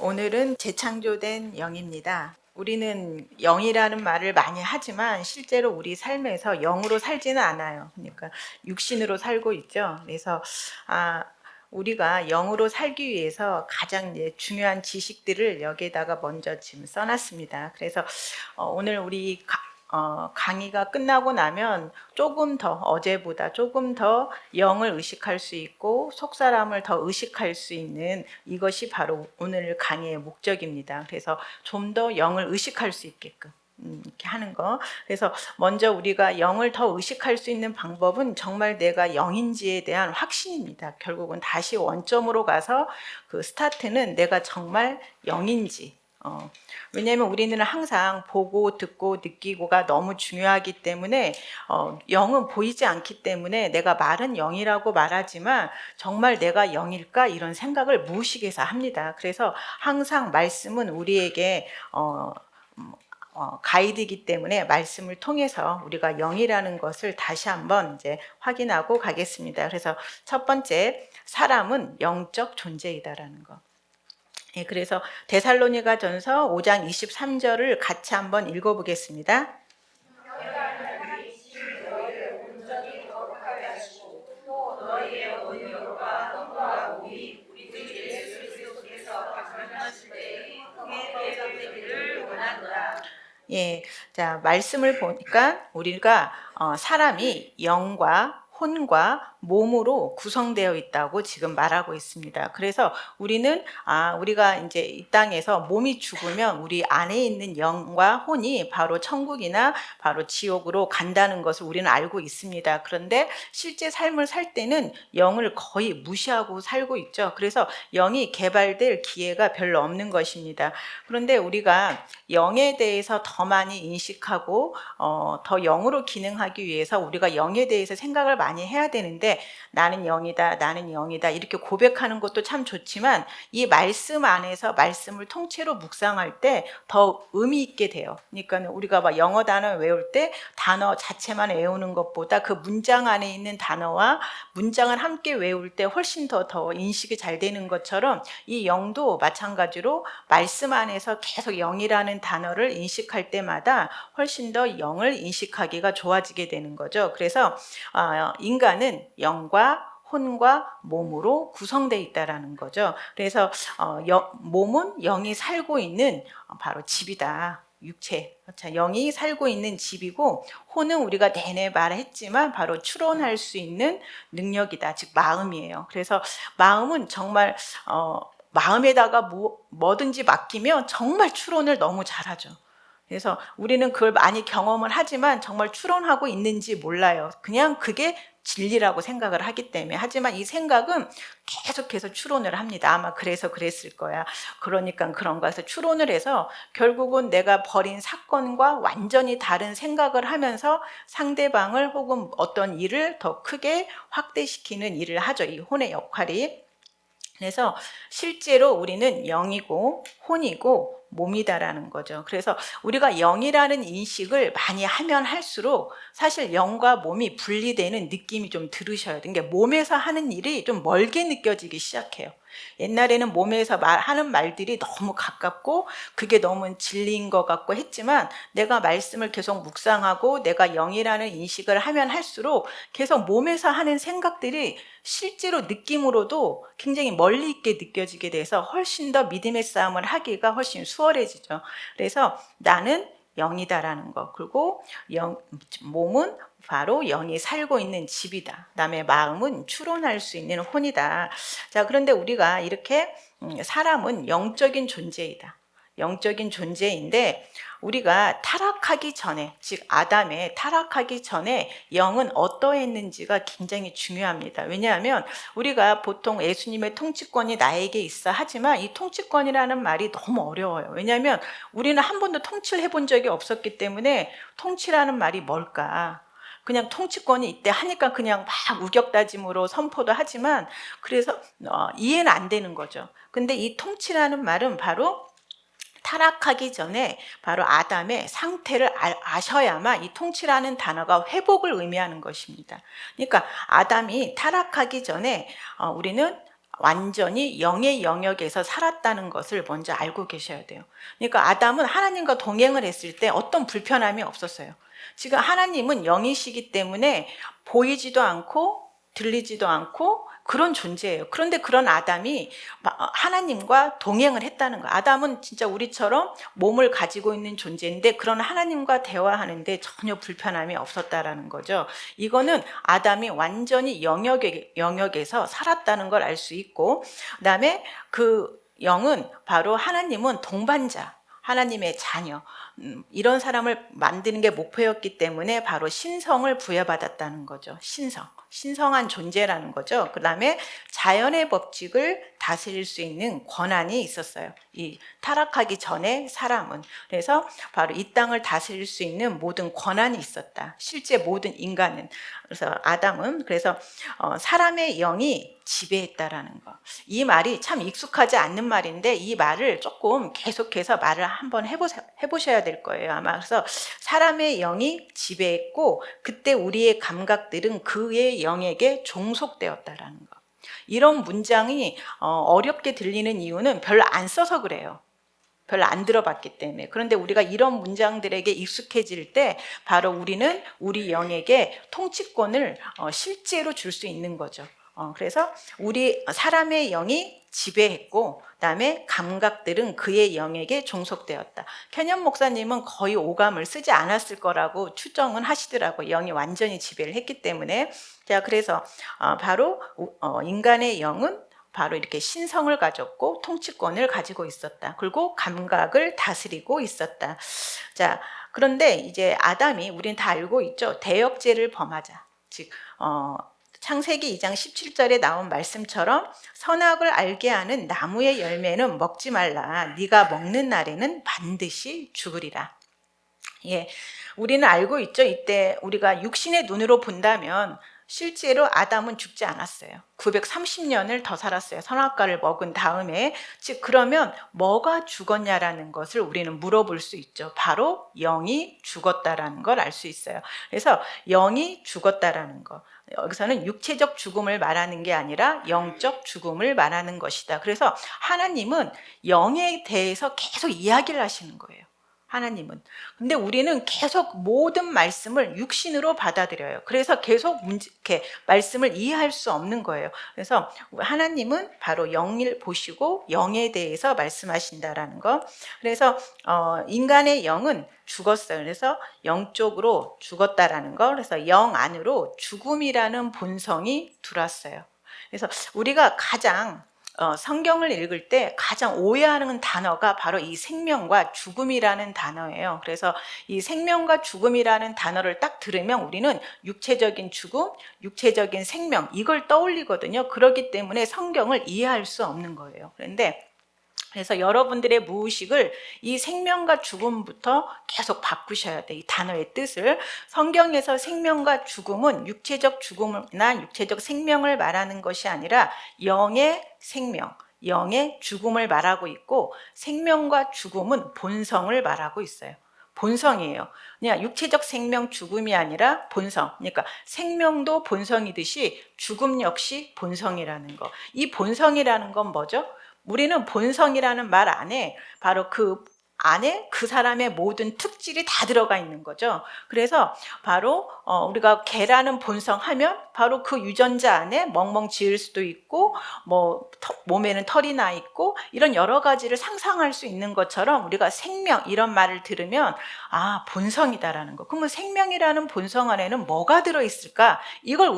오늘은 재창조된 영입니다. 우리는 영이라는 말을 많이 하지만 실제로 우리 삶에서 영으로 살지는 않아요. 그러니까 육신으로 살고 있죠. 그래서 우리가 영으로 살기 위해서 가장 중요한 지식들을 여기에다가 먼저 지금 써놨습니다. 그래서 오늘 우리 강의가 끝나고 나면 조금 더 어제보다 조금 더 영을 의식할 수 있고 속사람을 더 의식할 수 있는 이것이 바로 오늘 강의의 목적입니다. 그래서 좀 더 영을 의식할 수 있게끔 이렇게 하는 거. 그래서 먼저 우리가 영을 더 의식할 수 있는 방법은 정말 내가 영인지에 대한 확신입니다. 결국은 다시 원점으로 가서 그 스타트는 내가 정말 영인지. 왜냐하면 우리는 항상 보고 듣고 느끼고가 너무 중요하기 때문에 영은 보이지 않기 때문에 내가 말은 영이라고 말하지만 정말 내가 영일까 이런 생각을 무의식에서 합니다. 그래서 항상 말씀은 우리에게 가이드이기 때문에 말씀을 통해서 우리가 영이라는 것을 다시 한번 이제 확인하고 가겠습니다. 그래서 첫 번째, 사람은 영적 존재이다라는 것. 예, 그래서 데살로니가전서 5장 23절을 같이 한번 읽어보겠습니다. 예, 자, 말씀을 보니까 우리가 사람이 영과 혼과 몸으로 구성되어 있다고 지금 말하고 있습니다. 그래서 우리는 우리가 이제 이 땅에서 몸이 죽으면 우리 안에 있는 영과 혼이 바로 천국이나 바로 지옥으로 간다는 것을 우리는 알고 있습니다. 그런데 실제 삶을 살 때는 영을 거의 무시하고 살고 있죠. 그래서 영이 개발될 기회가 별로 없는 것입니다. 그런데 우리가 영에 대해서 더 많이 인식하고 더 영으로 기능하기 위해서 우리가 영에 대해서 생각을 많이 해야 되는데 나는 영이다, 나는 영이다 이렇게 고백하는 것도 참 좋지만 이 말씀 안에서 말씀을 통째로 묵상할 때 더 의미 있게 돼요. 그러니까 우리가 막 영어 단어 외울 때 단어 자체만 외우는 것보다 그 문장 안에 있는 단어와 문장을 함께 외울 때 훨씬 더 인식이 잘 되는 것처럼 이 영도 마찬가지로 말씀 안에서 계속 영이라는 단어를 인식할 때마다 훨씬 더 영을 인식하기가 좋아지게 되는 거죠. 그래서 인간은 영과 혼과 몸으로 구성되어 있다라는 거죠. 그래서 몸은 영이 살고 있는 바로 집이다. 육체, 영이 살고 있는 집이고 혼은 우리가 내내 말했지만 바로 추론할 수 있는 능력이다. 즉 마음이에요. 그래서 마음은 정말 마음에다가 뭐든지 맡기면 정말 추론을 너무 잘하죠. 그래서 우리는 그걸 많이 경험을 하지만 정말 추론하고 있는지 몰라요. 그냥 그게 진리라고 생각을 하기 때문에. 하지만 이 생각은 계속해서 추론을 합니다. 아마 그래서 그랬을 거야. 그러니까 그런가 해서 추론을 해서 결국은 내가 벌인 사건과 완전히 다른 생각을 하면서 상대방을 혹은 어떤 일을 더 크게 확대시키는 일을 하죠. 이 혼의 역할이. 그래서 실제로 우리는 영이고 혼이고 몸이다라는 거죠. 그래서 우리가 영이라는 인식을 많이 하면 할수록 사실 영과 몸이 분리되는 느낌이 좀 들으셔야 돼요. 그러니까 몸에서 하는 일이 좀 멀게 느껴지기 시작해요. 옛날에는 몸에서 하는 말들이 너무 가깝고 그게 너무 진리인 것 같고 했지만 내가 말씀을 계속 묵상하고 내가 영이라는 인식을 하면 할수록 계속 몸에서 하는 생각들이 실제로 느낌으로도 굉장히 멀리 있게 느껴지게 돼서 훨씬 더 믿음의 싸움을 하기가 훨씬 수월해지죠. 그래서 나는 영이다라는 거, 그리고 몸은 바로 영이 살고 있는 집이다. 그다음에 마음은 추론할 수 있는 혼이다. 자, 그런데 우리가 이렇게 사람은 영적인 존재이다. 영적인 존재인데 우리가 타락하기 전에, 즉 아담의 타락하기 전에 영은 어떠했는지가 굉장히 중요합니다. 왜냐하면 우리가 보통 예수님의 통치권이 나에게 있어 하지만 이 통치권이라는 말이 너무 어려워요. 왜냐하면 우리는 한 번도 통치를 해본 적이 없었기 때문에 통치라는 말이 뭘까? 그냥 통치권이 있대 하니까 그냥 막 우격다짐으로 선포도 하지만 그래서 이해는 안 되는 거죠. 근데 이 통치라는 말은 바로 타락하기 전에 바로 아담의 상태를 아셔야만 이 통치라는 단어가 회복을 의미하는 것입니다. 그러니까 아담이 타락하기 전에 우리는 완전히 영의 영역에서 살았다는 것을 먼저 알고 계셔야 돼요. 그러니까 아담은 하나님과 동행을 했을 때 어떤 불편함이 없었어요. 지금 하나님은 영이시기 때문에 보이지도 않고 들리지도 않고 그런 존재예요. 그런데 그런 아담이 하나님과 동행을 했다는 거예요. 아담은 진짜 우리처럼 몸을 가지고 있는 존재인데 그런 하나님과 대화하는데 전혀 불편함이 없었다라는 거죠. 이거는 아담이 완전히 영역에서 살았다는 걸 알 수 있고, 그다음에 그 영은 바로 하나님은 동반자, 하나님의 자녀, 이런 사람을 만드는 게 목표였기 때문에 바로 신성을 부여받았다는 거죠. 신성한 존재라는 거죠. 그 다음에 자연의 법칙을 다스릴 수 있는 권한이 있었어요. 이 타락하기 전에 사람은. 그래서 바로 이 땅을 다스릴 수 있는 모든 권한이 있었다. 실제 모든 인간은. 그래서 아담은 그래서 사람의 영이 지배했다라는 거. 이 말이 참 익숙하지 않는 말인데 이 말을 조금 계속해서 말을 한번 해보셔야 될 거예요. 아마 그래서 사람의 영이 지배했고 그때 우리의 감각들은 그의 영에게 종속되었다라는 거. 이런 문장이 어렵게 들리는 이유는 별로 안 써서 그래요. 별로 안 들어봤기 때문에. 그런데 우리가 이런 문장들에게 익숙해질 때 바로 우리는 우리 영에게 통치권을 실제로 줄 수 있는 거죠. 그래서 우리 사람의 영이 지배했고 그다음에 감각들은 그의 영에게 종속되었다. 캐년 목사님은 거의 오감을 쓰지 않았을 거라고 추정은 하시더라고요. 영이 완전히 지배를 했기 때문에. 자, 그래서 바로 인간의 영은 바로 이렇게 신성을 가졌고 통치권을 가지고 있었다. 그리고 감각을 다스리고 있었다. 자, 그런데 이제 아담이 우리는 다 알고 있죠. 대역죄를 범하자. 즉 창세기 2장 17절에 나온 말씀처럼 선악을 알게 하는 나무의 열매는 먹지 말라. 네가 먹는 날에는 반드시 죽으리라. 예, 우리는 알고 있죠. 이때 우리가 육신의 눈으로 본다면 실제로 아담은 죽지 않았어요. 930년을 더 살았어요. 선악과를 먹은 다음에. 즉 그러면 뭐가 죽었냐라는 것을 우리는 물어볼 수 있죠. 바로 영이 죽었다라는 걸 알 수 있어요. 그래서 영이 죽었다라는 거. 여기서는 육체적 죽음을 말하는 게 아니라 영적 죽음을 말하는 것이다. 그래서 하나님은 영에 대해서 계속 이야기를 하시는 거예요. 하나님은. 근데 우리는 계속 모든 말씀을 육신으로 받아들여요. 그래서 계속 이렇게 말씀을 이해할 수 없는 거예요. 그래서 하나님은 바로 영을 보시고 영에 대해서 말씀하신다라는 거. 그래서 인간의 영은 죽었어요. 그래서 영적으로 죽었다라는 거. 그래서 영 안으로 죽음이라는 본성이 들어왔어요. 그래서 우리가 가장 성경을 읽을 때 가장 오해하는 단어가 바로 이 생명과 죽음이라는 단어예요. 그래서 이 생명과 죽음이라는 단어를 딱 들으면 우리는 육체적인 죽음, 육체적인 생명 이걸 떠올리거든요. 그렇기 때문에 성경을 이해할 수 없는 거예요. 그래서 여러분들의 무의식을 이 생명과 죽음부터 계속 바꾸셔야 돼. 이 단어의 뜻을. 성경에서 생명과 죽음은 육체적 죽음이나 육체적 생명을 말하는 것이 아니라 영의 생명, 영의 죽음을 말하고 있고 생명과 죽음은 본성을 말하고 있어요. 본성이에요. 그냥 육체적 생명 죽음이 아니라 본성. 그러니까 생명도 본성이듯이 죽음 역시 본성이라는 거. 이 본성이라는 건 뭐죠? 우리는 본성이라는 말 안에 바로 그 안에 그 사람의 모든 특질이 다 들어가 있는 거죠. 그래서 바로 우리가 개라는 본성 하면 바로 그 유전자 안에 멍멍 지을 수도 있고 뭐 몸에는 털이 나 있고 이런 여러 가지를 상상할 수 있는 것처럼 우리가 생명 이런 말을 들으면 아 본성이다라는 거. 그러면 생명이라는 본성 안에는 뭐가 들어있을까? 이걸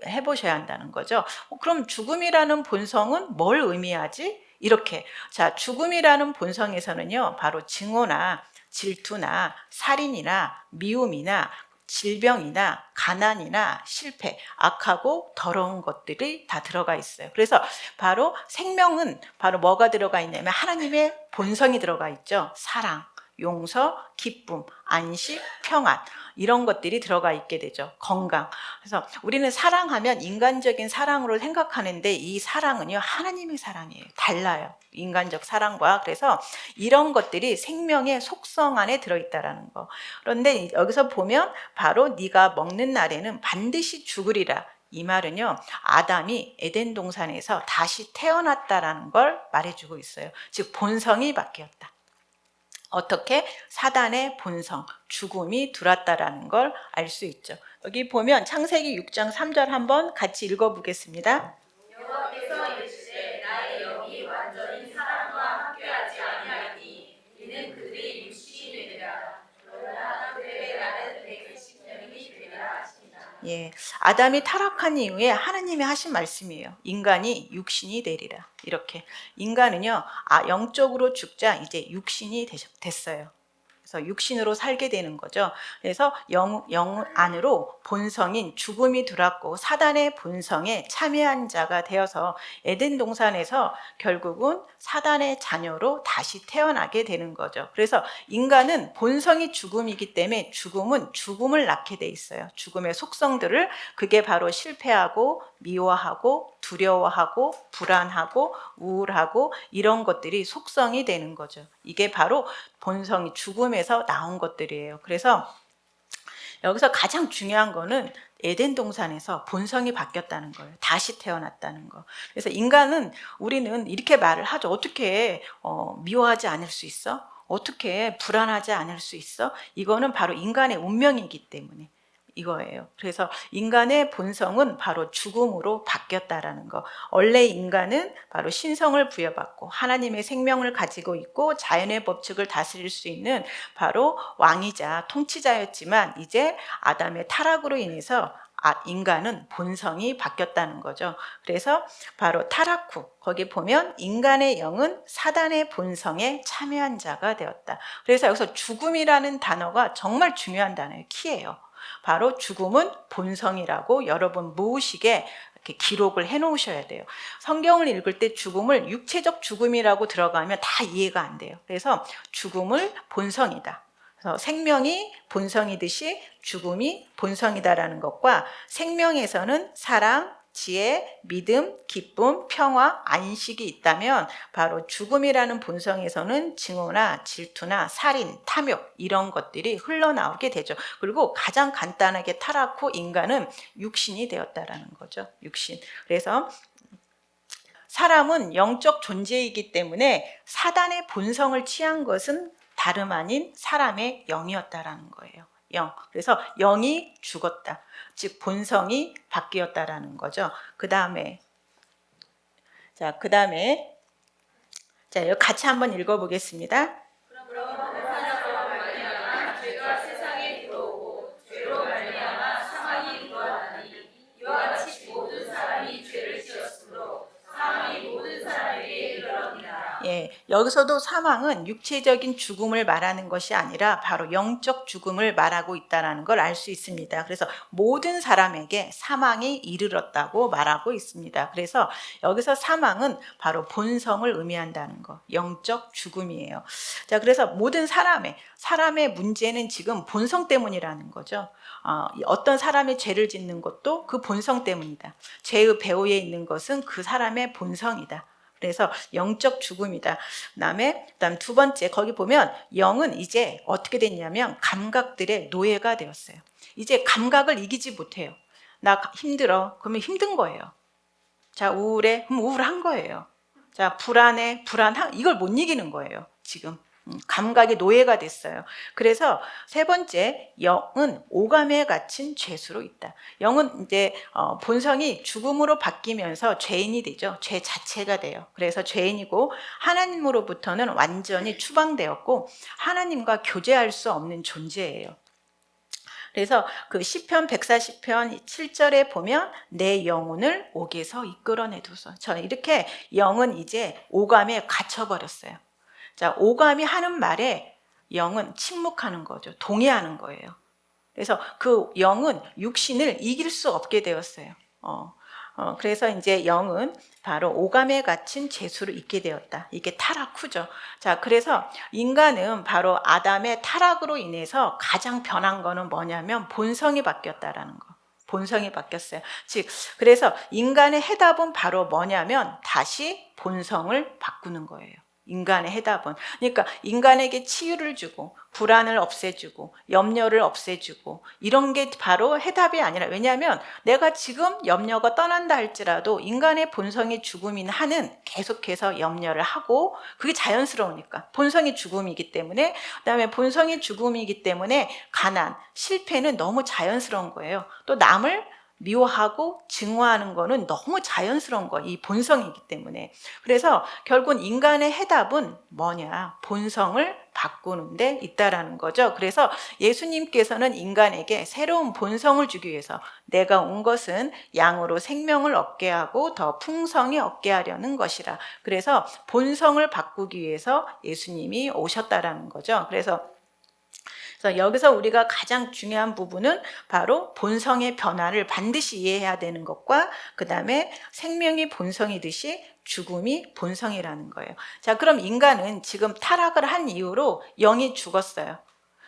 해보셔야 한다는 거죠. 그럼 죽음이라는 본성은 뭘 의미하지? 이렇게. 자, 죽음이라는 본성에서는요, 바로 증오나 질투나 살인이나 미움이나 질병이나 가난이나 실패, 악하고 더러운 것들이 다 들어가 있어요. 그래서 바로 생명은 바로 뭐가 들어가 있냐면 하나님의 본성이 들어가 있죠. 사랑, 용서, 기쁨, 안식, 평안 이런 것들이 들어가 있게 되죠. 건강. 그래서 우리는 사랑하면 인간적인 사랑으로 생각하는데 이 사랑은요 하나님의 사랑이에요. 달라요. 인간적 사랑과. 그래서 이런 것들이 생명의 속성 안에 들어있다라는 거. 그런데 여기서 보면 바로 네가 먹는 날에는 반드시 죽으리라. 이 말은요, 아담이 에덴 동산에서 다시 태어났다라는 걸 말해주고 있어요. 즉 본성이 바뀌었다. 어떻게? 사단의 본성, 죽음이 들어왔다라는 걸 알 수 있죠. 여기 보면 창세기 6장 3절 한번 같이 읽어보겠습니다. 여호와께서 이르시되 나의 영이 완전히 사람과 함께하지 아니하니 이는 그들이 육신이 되리라. 그러나 그들의 날은 120년이 되리라 하시니라. 예, 아담이 타락한 이후에 하나님이 하신 말씀이에요. 인간이 육신이 되리라. 이렇게 인간은요, 영적으로 죽자 이제 육신이 됐어요. 그래서 육신으로 살게 되는 거죠. 그래서 영 안으로 본성인 죽음이 들어왔고 사단의 본성에 참여한 자가 되어서 에덴 동산에서 결국은 사단의 자녀로 다시 태어나게 되는 거죠. 그래서 인간은 본성이 죽음이기 때문에 죽음은 죽음을 낳게 돼 있어요. 죽음의 속성들을, 그게 바로 실패하고 미워하고 두려워하고 불안하고 우울하고 이런 것들이 속성이 되는 거죠. 이게 바로 본성이 죽음에서 나온 것들이에요. 그래서 여기서 가장 중요한 거는 에덴 동산에서 본성이 바뀌었다는 거예요. 다시 태어났다는 거. 그래서 인간은, 우리는 이렇게 말을 하죠. 어떻게 미워하지 않을 수 있어? 어떻게 불안하지 않을 수 있어? 이거는 바로 인간의 운명이기 때문에 이거예요. 그래서 인간의 본성은 바로 죽음으로 바뀌었다라는 거. 원래 인간은 바로 신성을 부여받고 하나님의 생명을 가지고 있고 자연의 법칙을 다스릴 수 있는 바로 왕이자 통치자였지만 이제 아담의 타락으로 인해서 인간은 본성이 바뀌었다는 거죠. 그래서 바로 타락 후 거기 보면 인간의 영은 사단의 본성에 참여한 자가 되었다. 그래서 여기서 죽음이라는 단어가 정말 중요한 단어예요. 키예요. 바로 죽음은 본성이라고 여러분 무의식에 이렇게 기록을 해 놓으셔야 돼요. 성경을 읽을 때 죽음을 육체적 죽음이라고 들어가면 다 이해가 안 돼요. 그래서 죽음을 본성이다. 그래서 생명이 본성이듯이 죽음이 본성이다라는 것과 생명에서는 사랑, 지혜, 믿음, 기쁨, 평화, 안식이 있다면 바로 죽음이라는 본성에서는 증오나 질투나 살인, 탐욕 이런 것들이 흘러나오게 되죠. 그리고 가장 간단하게 타락 후 인간은 육신이 되었다라는 거죠. 육신. 그래서 사람은 영적 존재이기 때문에 사단의 본성을 취한 것은 다름 아닌 사람의 영이었다라는 거예요. 영. 그래서 영이 죽었다. 즉 본성이 바뀌었다라는 거죠. 그다음에 여기 같이 한번 읽어보겠습니다. 그러므로 그 사람으로 말미암아 죄가 세상에 들어오고 죄로 말미암아 사망이 들어왔나니 이와 같이 모든 사람이 죄를 지었으므로 사망이 모든 사람에게 이르렀느니라. 예, 여기서도 사망은 육체적인 죽음을 말하는 것이 아니라 바로 영적 죽음을 말하고 있다는 걸 알 수 있습니다. 그래서 모든 사람에게 사망이 이르렀다고 말하고 있습니다. 그래서 여기서 사망은 바로 본성을 의미한다는 거, 영적 죽음이에요. 자, 그래서 모든 사람의 문제는 지금 본성 때문이라는 거죠. 어떤 사람이 죄를 짓는 것도 그 본성 때문이다. 죄의 배후에 있는 것은 그 사람의 본성이다. 그래서 영적 죽음이다. 그다음 두 번째, 거기 보면 영은 이제 어떻게 됐냐면 감각들의 노예가 되었어요. 이제 감각을 이기지 못해요. 나 힘들어. 그러면 힘든 거예요. 자, 우울해. 그럼 우울한 거예요. 자, 불안해. 이걸 못 이기는 거예요. 지금. 감각의 노예가 됐어요. 그래서 세 번째, 영은 오감에 갇힌 죄수로 있다. 영은 이제 본성이 죽음으로 바뀌면서 죄인이 되죠. 죄 자체가 돼요. 그래서 죄인이고 하나님으로부터는 완전히 추방되었고 하나님과 교제할 수 없는 존재예요. 그래서 그 시편 140편 7절에 보면 내 영혼을 옥에서 이끌어내소서. 저는 이렇게 영은 이제 오감에 갇혀버렸어요. 자, 오감이 하는 말에 영은 침묵하는 거죠. 동의하는 거예요. 그래서 그 영은 육신을 이길 수 없게 되었어요. 그래서 이제 영은 바로 오감에 갇힌 죄수를 잊게 되었다. 이게 타락 후죠. 자, 그래서 인간은 바로 아담의 타락으로 인해서 가장 변한 거는 뭐냐면 본성이 바뀌었다라는 거. 본성이 바뀌었어요. 즉, 그래서 인간의 해답은 바로 뭐냐면 다시 본성을 바꾸는 거예요. 인간의 해답은. 그러니까 인간에게 치유를 주고 불안을 없애주고 염려를 없애주고 이런 게 바로 해답이 아니라, 왜냐하면 내가 지금 염려가 떠난다 할지라도 인간의 본성의 죽음인 한은 계속해서 염려를 하고, 그게 자연스러우니까 본성의 죽음이기 때문에, 그다음에 본성의 죽음이기 때문에 가난, 실패는 너무 자연스러운 거예요. 또 남을 미워하고 증오하는 거는 너무 자연스러운 거, 이 본성이기 때문에. 그래서 결국 인간의 해답은 뭐냐? 본성을 바꾸는 데 있다라는 거죠. 그래서 예수님께서는 인간에게 새로운 본성을 주기 위해서 내가 온 것은 양으로 생명을 얻게 하고 더 풍성히 얻게 하려는 것이라. 그래서 본성을 바꾸기 위해서 예수님이 오셨다라는 거죠. 그래서 여기서 우리가 가장 중요한 부분은 바로 본성의 변화를 반드시 이해해야 되는 것과, 그 다음에 생명이 본성이듯이 죽음이 본성이라는 거예요. 자, 그럼 인간은 지금 타락을 한 이후로 영이 죽었어요.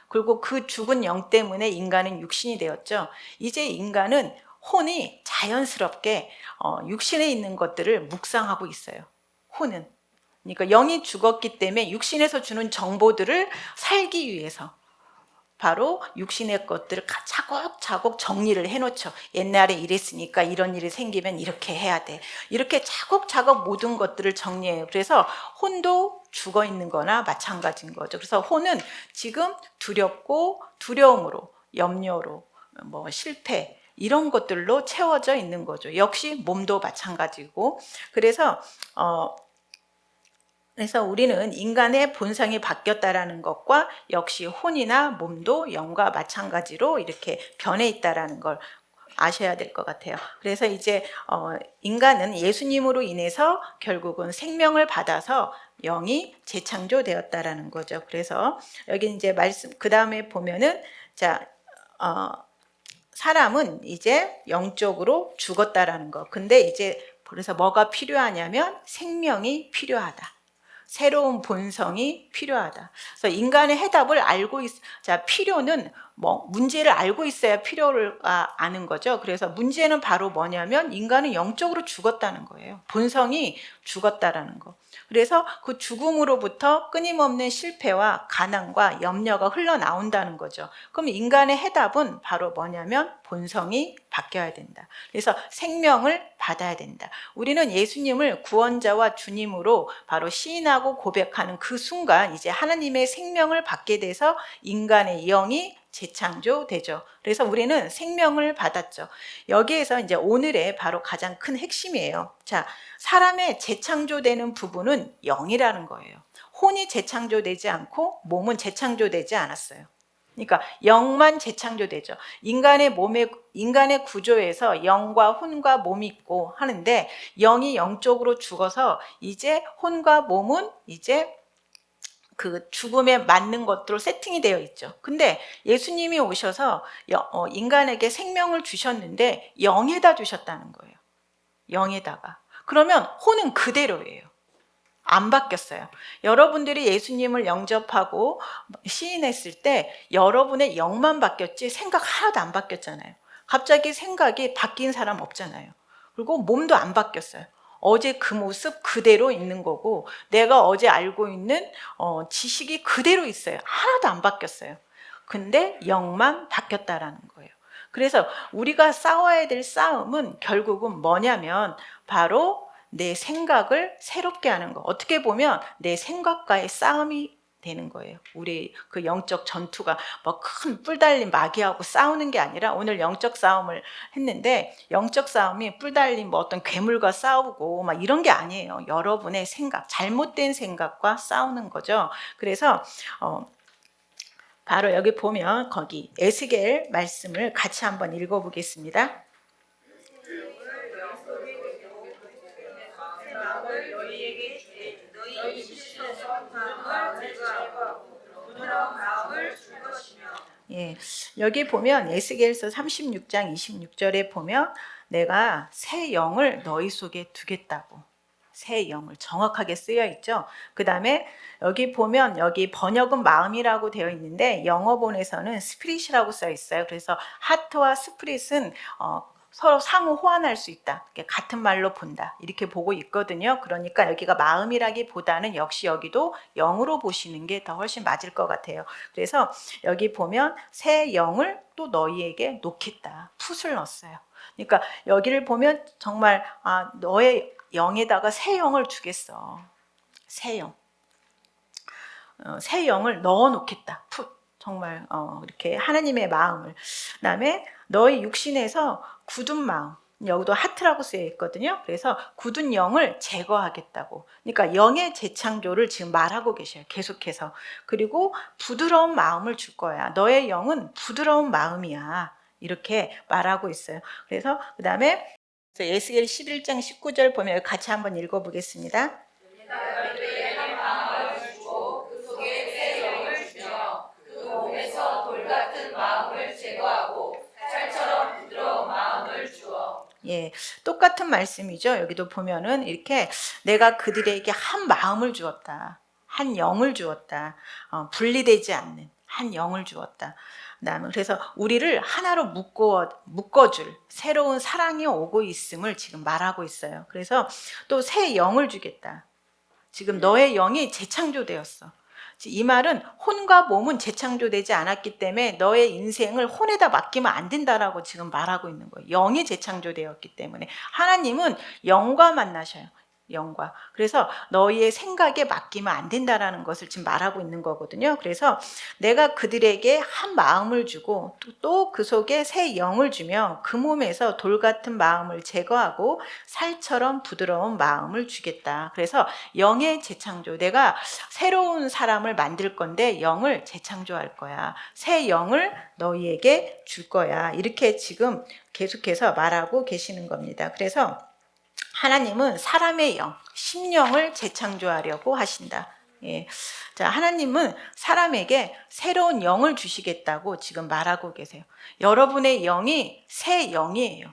그리고 그 죽은 영 때문에 인간은 육신이 되었죠. 이제 인간은 혼이 자연스럽게 육신에 있는 것들을 묵상하고 있어요. 혼은. 그러니까 영이 죽었기 때문에 육신에서 주는 정보들을 살기 위해서 바로 육신의 것들을 차곡차곡 정리를 해놓죠. 옛날에 이랬으니까 이런 일이 생기면 이렇게 해야 돼. 이렇게 차곡차곡 모든 것들을 정리해요. 그래서 혼도 죽어 있는 거나 마찬가지인 거죠. 그래서 혼은 지금 두렵고 두려움으로, 염려로, 실패, 이런 것들로 채워져 있는 거죠. 역시 몸도 마찬가지고. 그래서 우리는 인간의 본성이 바뀌었다라는 것과 역시 혼이나 몸도 영과 마찬가지로 이렇게 변해 있다라는 걸 아셔야 될 것 같아요. 그래서 이제 인간은 예수님으로 인해서 결국은 생명을 받아서 영이 재창조되었다라는 거죠. 그래서 여기 이제 말씀 그 다음에 보면은 사람은 이제 영적으로 죽었다라는 거. 근데 이제 그래서 뭐가 필요하냐면 생명이 필요하다. 새로운 본성이 필요하다. 그래서 인간의 해답을 알고 필요는 문제를 알고 있어야 필요를 아는 거죠. 그래서 문제는 바로 뭐냐면 인간은 영적으로 죽었다는 거예요. 본성이 죽었다라는 거. 그래서 그 죽음으로부터 끊임없는 실패와 가난과 염려가 흘러나온다는 거죠. 그럼 인간의 해답은 바로 뭐냐면 본성이 바뀌어야 된다. 그래서 생명을 받아야 된다. 우리는 예수님을 구원자와 주님으로 바로 시인하고 고백하는 그 순간 이제 하나님의 생명을 받게 돼서 인간의 영이 재창조되죠. 그래서 우리는 생명을 받았죠. 여기에서 이제 오늘의 바로 가장 큰 핵심이에요. 자, 사람의 재창조되는 부분은 영이라는 거예요. 혼이 재창조되지 않고 몸은 재창조되지 않았어요. 그러니까 영만 재창조되죠. 인간의 구조에서 영과 혼과 몸이 있고 하는데, 영이 영적으로 죽어서 이제 혼과 몸은 이제 그 죽음에 맞는 것들로 세팅이 되어 있죠. 근데 예수님이 오셔서 인간에게 생명을 주셨는데 영에다 주셨다는 거예요. 영에다가. 그러면 혼은 그대로예요. 안 바뀌었어요. 여러분들이 예수님을 영접하고 시인했을 때 여러분의 영만 바뀌었지 생각 하나도 안 바뀌었잖아요. 갑자기 생각이 바뀐 사람 없잖아요. 그리고 몸도 안 바뀌었어요. 어제 그 모습 그대로 있는 거고, 내가 어제 알고 있는 지식이 그대로 있어요. 하나도 안 바뀌었어요. 근데 영만 바뀌었다라는 거예요. 그래서 우리가 싸워야 될 싸움은 결국은 뭐냐면 바로 내 생각을 새롭게 하는 거. 어떻게 보면 내 생각과의 싸움이 되는 거예요. 우리 그 영적 전투가 큰 뿔 달린 마귀하고 싸우는 게 아니라, 오늘 영적 싸움을 했는데 영적 싸움이 뿔 달린 어떤 괴물과 싸우고 이런 게 아니에요. 여러분의 생각, 잘못된 생각과 싸우는 거죠. 그래서 바로 여기 보면 거기 에스겔 말씀을 같이 한번 읽어보겠습니다. 예, 여기 보면 에스겔서 36장 26절에 보면 내가 새 영을 너희 속에 두겠다고, 새 영을 정확하게 쓰여 있죠. 그 다음에 여기 보면 여기 번역은 마음이라고 되어 있는데 영어본에서는 스피릿이라고 써 있어요. 그래서 하트와 스피릿은 서로 상호 호환할 수 있다. 같은 말로 본다. 이렇게 보고 있거든요. 그러니까 여기가 마음이라기보다는 역시 여기도 영으로 보시는 게 더 훨씬 맞을 것 같아요. 그래서 여기 보면 새 영을 또 너희에게 놓겠다. 풋을 넣었어요. 그러니까 여기를 보면 정말 너의 영에다가 새 영을 주겠어. 새 영. 새 영을 넣어 놓겠다. 풋. 정말 이렇게 하나님의 마음을. 그다음에 너의 육신에서 굳은 마음. 여기도 하트라고 쓰여 있거든요. 그래서 굳은 영을 제거하겠다고. 그러니까 영의 재창조를 지금 말하고 계셔요. 계속해서. 그리고 부드러운 마음을 줄 거야. 너의 영은 부드러운 마음이야. 이렇게 말하고 있어요. 그래서 그다음에 에스겔 11장 19절 보면 같이 한번 읽어보겠습니다. 예, 똑같은 말씀이죠. 여기도 보면은 이렇게 내가 그들에게 한 마음을 주었다. 한 영을 주었다. 분리되지 않는 한 영을 주었다. 그래서 우리를 하나로 묶어줄 새로운 사랑이 오고 있음을 지금 말하고 있어요. 그래서 또 새 영을 주겠다. 지금 너의 영이 재창조되었어. 이 말은 혼과 몸은 재창조되지 않았기 때문에 너의 인생을 혼에다 맡기면 안 된다라고 지금 말하고 있는 거예요. 영이 재창조되었기 때문에. 하나님은 영과 만나셔요. 영과. 그래서 너희의 생각에 맡기면 안 된다라는 것을 지금 말하고 있는 거거든요. 그래서 내가 그들에게 한 마음을 주고 또 그 속에 새 영을 주며 그 몸에서 돌 같은 마음을 제거하고 살처럼 부드러운 마음을 주겠다. 그래서 영의 재창조. 내가 새로운 사람을 만들 건데 영을 재창조할 거야. 새 영을 너희에게 줄 거야. 이렇게 지금 계속해서 말하고 계시는 겁니다. 그래서 하나님은 사람의 영, 심령을 재창조하려고 하신다. 예. 자, 하나님은 사람에게 새로운 영을 주시겠다고 지금 말하고 계세요. 여러분의 영이 새 영이에요.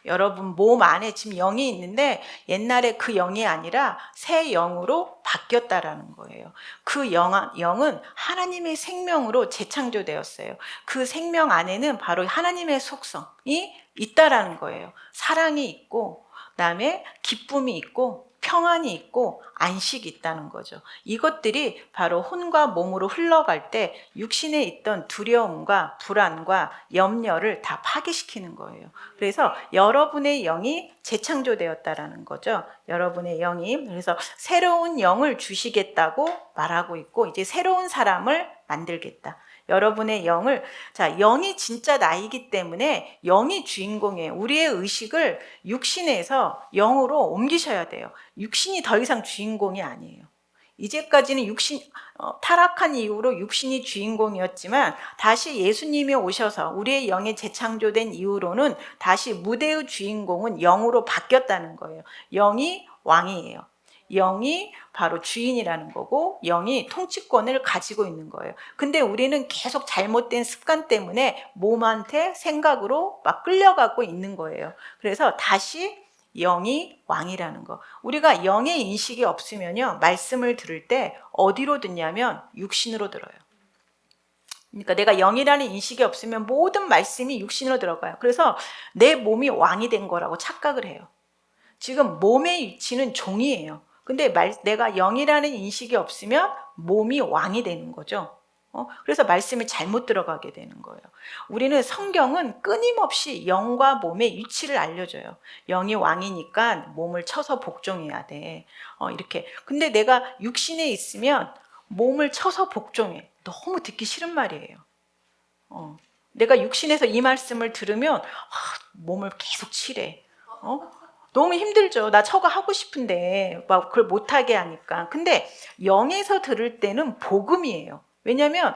여러분 몸 안에 지금 영이 있는데 옛날에 그 영이 아니라 새 영으로 바뀌었다라는 거예요. 그 영은 하나님의 생명으로 재창조되었어요. 그 생명 안에는 바로 하나님의 속성이 있다라는 거예요. 사랑이 있고 그다음에 기쁨이 있고 평안이 있고 안식이 있다는 거죠. 이것들이 바로 혼과 몸으로 흘러갈 때 육신에 있던 두려움과 불안과 염려를 다 파괴시키는 거예요. 그래서 여러분의 영이 재창조되었다라는 거죠. 여러분의 영이. 그래서 새로운 영을 주시겠다고 말하고 있고 이제 새로운 사람을 만들겠다. 여러분의 영을, 자, 영이 진짜 나이기 때문에 영이 주인공이에요. 우리의 의식을 육신에서 영으로 옮기셔야 돼요. 육신이 더 이상 주인공이 아니에요. 이제까지는 타락한 이후로 육신이 주인공이었지만 다시 예수님이 오셔서 우리의 영이 재창조된 이후로는 다시 무대의 주인공은 영으로 바뀌었다는 거예요. 영이 왕이에요. 영이 바로 주인이라는 거고 영이 통치권을 가지고 있는 거예요. 근데 우리는 계속 잘못된 습관 때문에 몸한테 생각으로 막 끌려가고 있는 거예요. 그래서 다시 영이 왕이라는 거. 우리가 영의 인식이 없으면요, 말씀을 들을 때 어디로 듣냐면 육신으로 들어요. 그러니까 내가 영이라는 인식이 없으면 모든 말씀이 육신으로 들어가요. 그래서 내 몸이 왕이 된 거라고 착각을 해요. 지금 몸의 위치는 종이에요. 근데 내가 영이라는 인식이 없으면 몸이 왕이 되는 거죠. 그래서 말씀이 잘못 들어가게 되는 거예요. 우리는 성경은 끊임없이 영과 몸의 위치를 알려줘요. 영이 왕이니까 몸을 쳐서 복종해야 돼. 이렇게. 근데 내가 육신에 있으면 몸을 쳐서 복종해. 너무 듣기 싫은 말이에요. 내가 육신에서 이 말씀을 들으면 몸을 계속 치래. 너무 힘들죠. 나 저거 하고 싶은데 막 그걸 못하게 하니까. 근데 영에서 들을 때는 복음이에요. 왜냐하면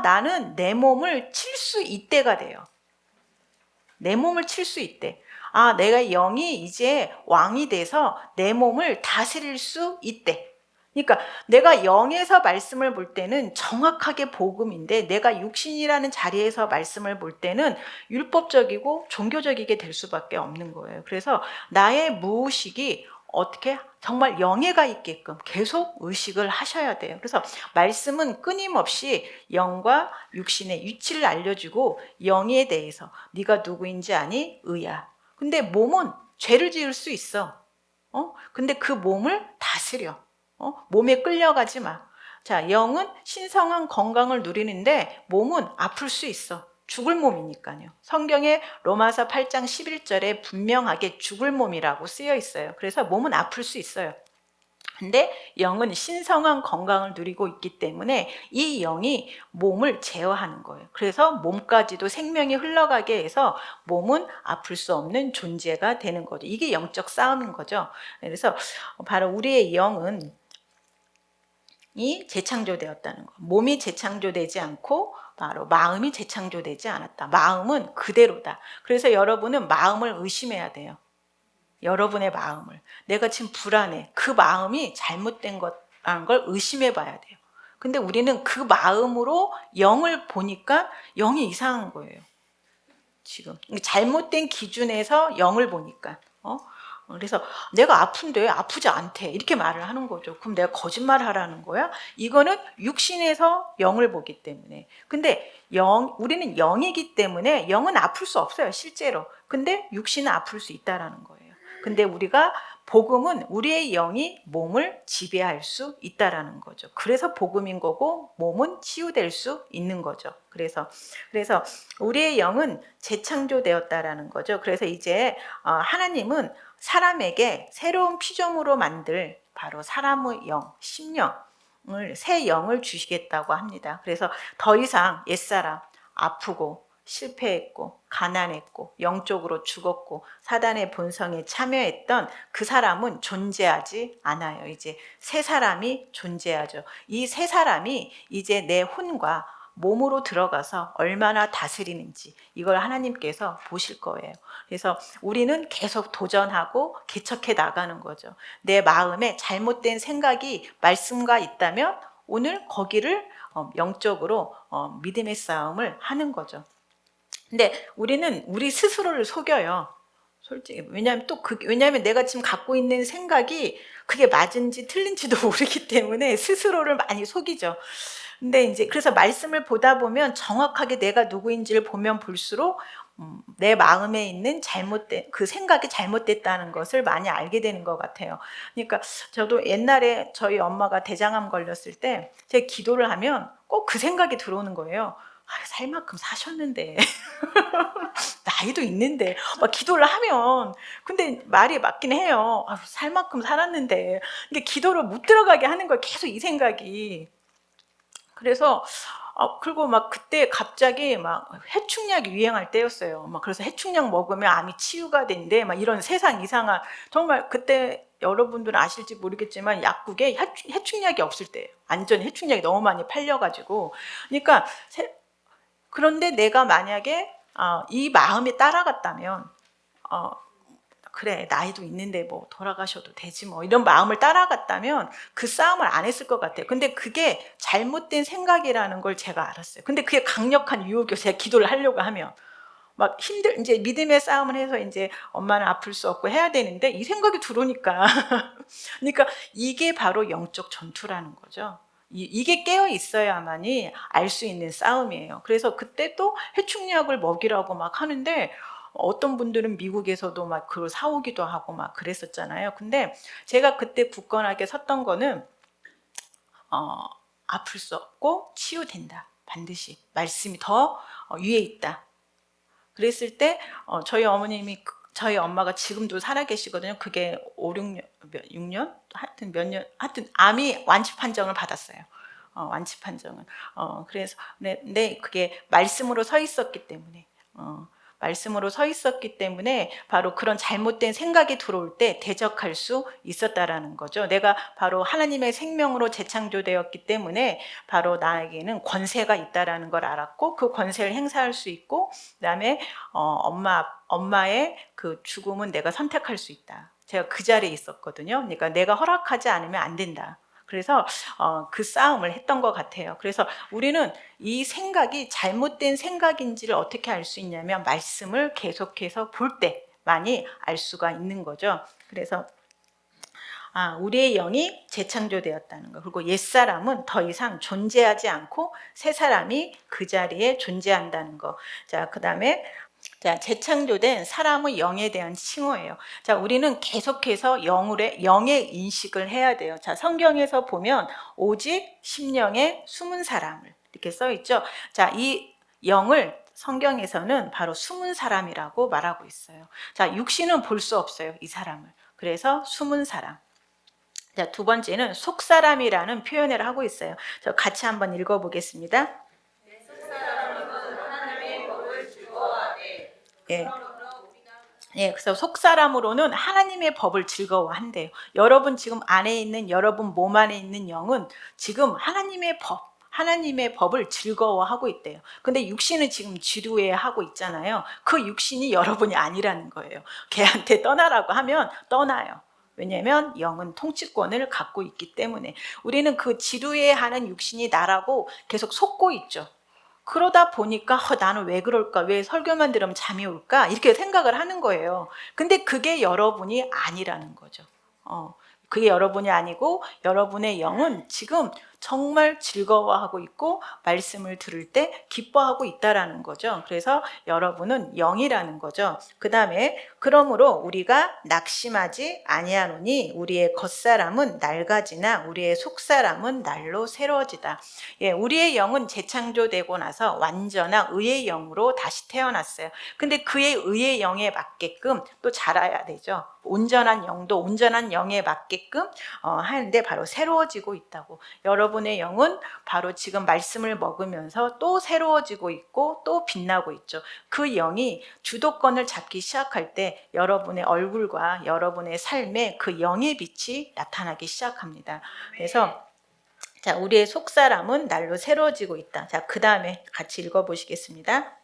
나는 내 몸을 칠 수 있대가 돼요. 내 몸을 칠 수 있대. 내가 영이 이제 왕이 돼서 내 몸을 다스릴 수 있대. 그러니까 내가 영에서 말씀을 볼 때는 정확하게 복음인데 내가 육신이라는 자리에서 말씀을 볼 때는 율법적이고 종교적이게 될 수밖에 없는 거예요. 그래서 나의 무의식이 어떻게 정말 영예가 있게끔 계속 의식을 하셔야 돼요. 그래서 말씀은 끊임없이 영과 육신의 위치를 알려주고 영에 대해서 네가 누구인지 아니? 의야. 근데 몸은 죄를 지을 수 있어. 근데 그 몸을 다스려. 몸에 끌려가지 마. 자, 영은 신성한 건강을 누리는데 몸은 아플 수 있어. 죽을 몸이니까요. 성경에 로마서 8장 11절에 분명하게 죽을 몸이라고 쓰여 있어요. 그래서 몸은 아플 수 있어요. 근데 영은 신성한 건강을 누리고 있기 때문에 이 영이 몸을 제어하는 거예요. 그래서 몸까지도 생명이 흘러가게 해서 몸은 아플 수 없는 존재가 되는 거죠. 이게 영적 싸움인 거죠. 그래서 바로 우리의 영은 이 재창조되었다는 거. 몸이 재창조되지 않고 바로 마음이 재창조되지 않았다. 마음은 그대로다. 그래서 여러분은 마음을 의심해야 돼요. 여러분의 마음을. 내가 지금 불안해. 그 마음이 잘못된 거라는 걸 의심해 봐야 돼요. 근데 우리는 그 마음으로 영을 보니까 영이 이상한 거예요. 지금 잘못된 기준에서 영을 보니까. 그래서 내가 아픈데 아프지 않대 이렇게 말을 하는 거죠. 그럼 내가 거짓말을 하라는 거야? 이거는 육신에서 영을 보기 때문에. 근데 우리는 영이기 때문에 영은 아플 수 없어요, 실제로. 근데 육신은 아플 수 있다라는 거예요. 근데 우리가 복음은 우리의 영이 몸을 지배할 수 있다라는 거죠. 그래서 복음인 거고 몸은 치유될 수 있는 거죠. 그래서 우리의 영은 재창조되었다라는 거죠. 그래서 이제 하나님은 사람에게 새로운 피조물로 만들 바로 사람의 영, 심령을 새 영을 주시겠다고 합니다. 그래서 더 이상 옛사람 아프고 실패했고 가난했고 영적으로 죽었고 사단의 본성에 참여했던 그 사람은 존재하지 않아요. 이제 새 사람이 존재하죠. 이 새 사람이 이제 내 혼과 몸으로 들어가서 얼마나 다스리는지 이걸 하나님께서 보실 거예요. 그래서 우리는 계속 도전하고 개척해 나가는 거죠. 내 마음에 잘못된 생각이 말씀과 있다면 오늘 거기를 영적으로 믿음의 싸움을 하는 거죠. 근데 우리는 우리 스스로를 속여요. 솔직히. 왜냐하면 내가 지금 갖고 있는 생각이 그게 맞은지 틀린지도 모르기 때문에 스스로를 많이 속이죠. 근데 이제 그래서 말씀을 보다 보면 정확하게 내가 누구인지를 보면 볼수록 내 마음에 있는 잘못된 그 생각이 잘못됐다는 것을 많이 알게 되는 것 같아요. 그러니까 저도 옛날에 저희 엄마가 대장암 걸렸을 때 제가 기도를 하면 꼭 그 생각이 들어오는 거예요. 살 만큼 사셨는데 나이도 있는데 막 기도를 하면 근데 말이 맞긴 해요. 살 만큼 살았는데 이게 기도를 못 들어가게 하는 거예요. 계속 이 생각이. 그래서 그리고 막 그때 갑자기 막 해충약이 유행할 때였어요. 막 그래서 해충약 먹으면 암이 치유가 된대. 막 이런 세상 이상한 정말 그때 여러분들은 아실지 모르겠지만 약국에 해충약이 없을 때예요. 완전 해충약이 너무 많이 팔려가지고. 그러니까 그런데 내가 만약에 이 마음에 따라갔다면 그래 나이도 있는데 뭐 돌아가셔도 되지 뭐 이런 마음을 따라갔다면 그 싸움을 안 했을 것 같아요. 근데 그게 잘못된 생각이라는 걸 제가 알았어요. 근데 그게 강력한 유혹이었어요. 제가 기도를 하려고 하면 막 이제 믿음의 싸움을 해서 이제 엄마는 아플 수 없고 해야 되는데 이 생각이 들어오니까 그러니까 이게 바로 영적 전투라는 거죠. 이게 깨어 있어야만이 알 수 있는 싸움이에요. 그래서 그때 또 해충약을 먹이라고 막 하는데 어떤 분들은 미국에서도 막 그걸 사오기도 하고 막 그랬었잖아요. 근데 제가 그때 굳건하게 섰던 거는 아플 수 없고 치유된다. 반드시 말씀이 더 위에 있다. 그랬을 때 저희 어머님이 저희 엄마가 지금도 살아계시거든요. 그게 5, 6년? 하여튼 몇 년, 하여튼 암이 완치 판정을 받았어요. 완치 판정은. 그래서, 근데 그게 말씀으로 서 있었기 때문에, 말씀으로 서 있었기 때문에 바로 그런 잘못된 생각이 들어올 때 대적할 수 있었다라는 거죠. 내가 바로 하나님의 생명으로 재창조되었기 때문에 바로 나에게는 권세가 있다라는 걸 알았고 그 권세를 행사할 수 있고 그다음에 엄마의 그 죽음은 내가 선택할 수 있다. 제가 그 자리에 있었거든요. 그러니까 내가 허락하지 않으면 안 된다. 그래서 그 싸움을 했던 것 같아요. 그래서 우리는 이 생각이 잘못된 생각인지를 어떻게 알 수 있냐면 말씀을 계속해서 볼 때만이 알 수가 있는 거죠. 그래서 우리의 영이 재창조되었다는 거. 그리고 옛사람은 더 이상 존재하지 않고 새 사람이 그 자리에 존재한다는 거. 자, 그다음에 자, 재창조된 사람의 영에 대한 칭호예요. 자, 우리는 계속해서 영의 인식을 해야 돼요. 자, 성경에서 보면 오직 심령의 숨은 사람을 이렇게 써 있죠. 자, 이 영을 성경에서는 바로 숨은 사람이라고 말하고 있어요. 자, 육신은 볼 수 없어요, 이 사람을. 그래서 숨은 사람. 자, 두 번째는 속사람이라는 표현을 하고 있어요. 저 같이 한번 읽어보겠습니다. 예. 예, 그래서 속사람으로는 하나님의 법을 즐거워한대요. 여러분 지금 안에 있는 여러분 몸 안에 있는 영은 지금 하나님의 법을 즐거워하고 있대요. 근데 육신은 지금 지루해하고 있잖아요. 그 육신이 여러분이 아니라는 거예요. 걔한테 떠나라고 하면 떠나요. 왜냐하면 영은 통치권을 갖고 있기 때문에. 우리는 그 지루해하는 육신이 나라고 계속 속고 있죠. 그러다 보니까 나는 왜 그럴까? 왜 설교만 들으면 잠이 올까? 이렇게 생각을 하는 거예요. 근데 그게 여러분이 아니라는 거죠. 그게 여러분이 아니고 여러분의 영은 지금 정말 즐거워하고 있고 말씀을 들을 때 기뻐하고 있다라는 거죠. 그래서 여러분은 영이라는 거죠. 그 다음에 그러므로 우리가 낙심하지 아니하노니 우리의 겉사람은 낡아지나 우리의 속사람은 날로 새로워지다. 예, 우리의 영은 재창조되고 나서 완전한 의의 영으로 다시 태어났어요. 근데 그의 의의 영에 맞게끔 또 자라야 되죠. 온전한 영도 온전한 영에 맞게끔 하는데 바로 새로워지고 있다고. 여러분의 영은 바로 지금 말씀을 먹으면서 또 새로워지고 있고 또 빛나고 있죠. 그 영이 주도권을 잡기 시작할 때 여러분의 얼굴과 여러분의 삶에 그 영의 빛이 나타나기 시작합니다. 그래서 자, 우리의 속사람은 날로 새로워지고 있다. 자, 그 다음에 같이 읽어보시겠습니다.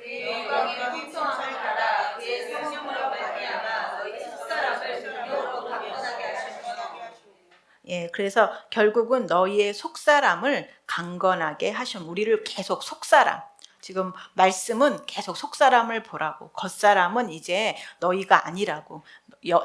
그의 영광의 풍성함을 따라 그의 성령으로 말미암아 너희 속사람을 능력으로 강건하게 하셨으며. 예, 그래서 결국은 너희의 속사람을 강건하게 하신 우리를 계속 속사람. 지금 말씀은 계속 속사람을 보라고. 겉사람은 이제 너희가 아니라고.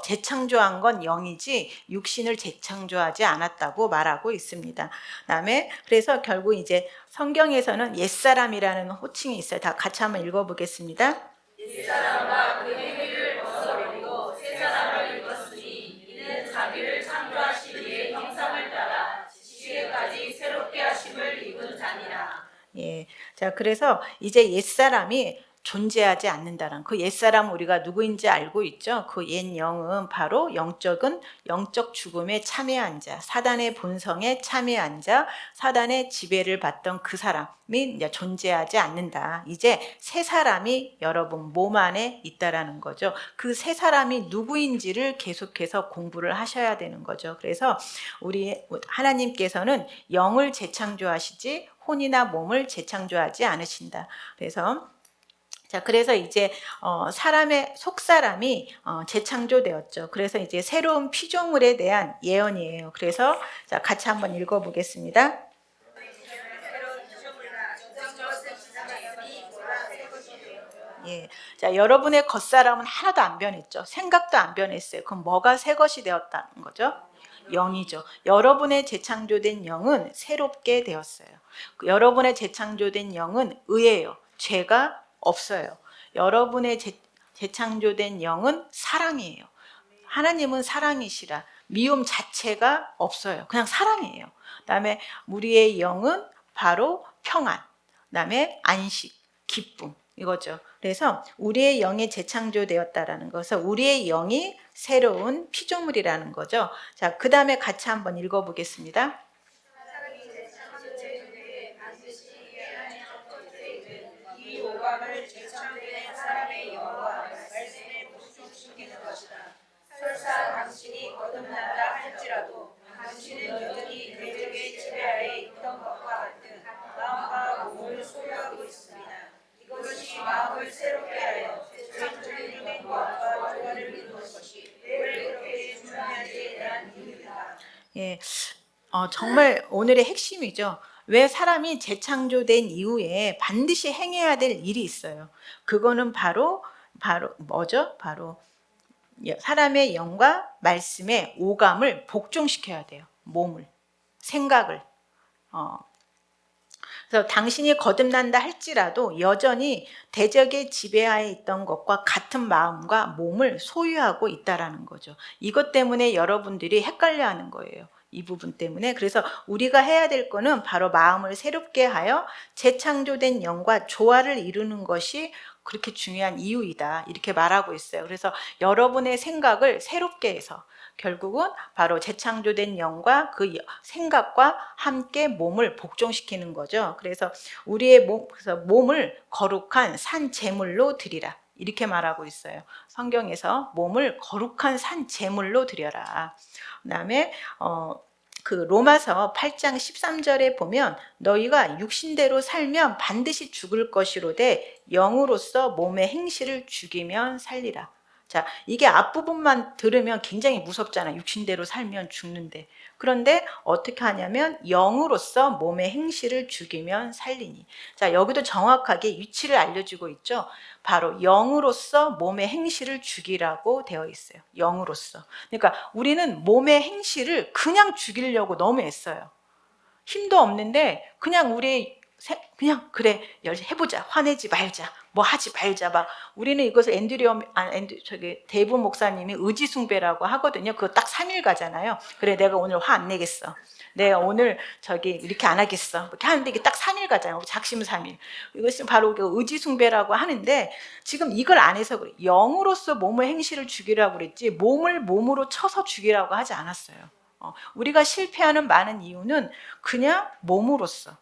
재창조한 건 영이지 육신을 재창조하지 않았다고 말하고 있습니다. 그다음에 그래서 결국 이제 성경에서는 옛사람이라는 호칭이 있어요. 다 같이 한번 읽어보겠습니다. 옛사람과 그 행위를 벗어버리고 새 사람을 입었으니 이는 자기를 창조하신 이의 형상을 따라 지시에까지 새롭게 하심을 입은 자니라. 예, 자 그래서 이제 옛사람이 존재하지 않는다는 그 옛사람 우리가 누구인지 알고 있죠. 그 옛 영은 바로 영적 죽음에 참여한 자, 사단의 본성에 참여한 자, 사단의 지배를 받던 그 사람이 이제 존재하지 않는다. 이제 새 사람이 여러분 몸 안에 있다라는 거죠. 그 새 사람이 누구인지를 계속해서 공부를 하셔야 되는 거죠. 그래서 우리 하나님께서는 영을 재창조하시지 혼이나 몸을 재창조하지 않으신다. 그래서 이제 사람의 속사람이 재창조되었죠. 그래서 이제 새로운 피조물에 대한 예언이에요. 그래서 자 같이 한번 읽어보겠습니다. 예, 자 여러분의 겉사람은 하나도 안 변했죠. 생각도 안 변했어요. 그럼 뭐가 새 것이 되었다는 거죠? 영이죠. 여러분의 재창조된 영은 새롭게 되었어요. 여러분의 재창조된 영은 의예요. 죄가 없어요. 여러분의 재창조된 영은 사랑이에요. 하나님은 사랑이시라. 미움 자체가 없어요. 그냥 사랑이에요. 그다음에 우리의 영은 바로 평안, 그다음에 안식, 기쁨 이거죠. 그래서 우리의 영이 재창조되었다라는 것은 우리의 영이 새로운 피조물이라는 거죠. 자, 그 다음에 같이 한번 읽어보겠습니다. 이 오감을 재창조된 사람의 영과 말씀에 복종시키는 것이다. 설사 당신이 거듭난다 할지라도 당신은 여전히 대적의 지배하에 있던 것과 같은 마음과 몸을 소유하고 있습니다. 이것이 마음을 새롭게 하여 재창조된 영과 조화를 이루는 것이 왜 그렇게 중요한지에 대한 이유이다. 예, 정말 오늘의 핵심이죠. 왜 사람이 재창조된 이후에 반드시 행해야 될 일이 있어요. 그거는 바로 뭐죠? 바로 사람의 영과 말씀의 오감을 복종시켜야 돼요. 몸을, 생각을. 그래서 당신이 거듭난다 할지라도 여전히 대적의 지배하에 있던 것과 같은 마음과 몸을 소유하고 있다라는 거죠. 이것 때문에 여러분들이 헷갈려하는 거예요. 이 부분 때문에. 그래서 우리가 해야 될 거는 바로 마음을 새롭게 하여 재창조된 영과 조화를 이루는 것이 그렇게 중요한 이유이다, 이렇게 말하고 있어요. 그래서 여러분의 생각을 새롭게 해서 결국은 바로 재창조된 영과 그 생각과 함께 몸을 복종시키는 거죠. 그래서 우리의 몸을 거룩한 산 제물로 드리라, 이렇게 말하고 있어요. 성경에서 몸을 거룩한 산 제물로 드려라. 그다음에 그 로마서 8장 13절에 보면 너희가 육신대로 살면 반드시 죽을 것이로되 영으로서 몸의 행실을 죽이면 살리라. 자, 이게 앞부분만 들으면 굉장히 무섭잖아. 육신대로 살면 죽는데. 그런데 어떻게 하냐면 영으로서 몸의 행실을 죽이면 살리니. 자, 여기도 정확하게 위치를 알려주고 있죠. 바로 영으로서 몸의 행실을 죽이라고 되어 있어요. 영으로서. 그러니까 우리는 몸의 행실을 그냥 죽이려고 너무 애써요. 힘도 없는데 그냥 그냥 그래 해보자, 화내지 말자, 뭐 하지 말자. 막 우리는 이것을 데이브 목사님이 의지숭배라고 하거든요. 그거 딱 3일 가잖아요. 그래, 내가 오늘 화 안 내겠어, 내가 오늘 이렇게 안 하겠어, 이렇게 하는데 이게 딱 3일 가잖아요. 작심삼일. 이것은 바로 의지숭배라고 하는데 지금 이걸 안 해서 그래. 영으로서 몸의 행실을 죽이라고 그랬지 몸을 몸으로 쳐서 죽이라고 하지 않았어요. 우리가 실패하는 많은 이유는 그냥 몸으로써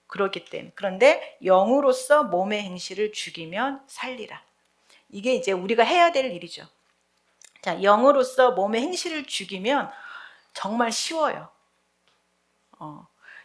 그렇기 때문에. 그런데 영으로서 몸의 행실을 죽이면 살리라. 이게 이제 우리가 해야 될 일이죠. 자, 영으로서 몸의 행실을 죽이면 정말 쉬워요.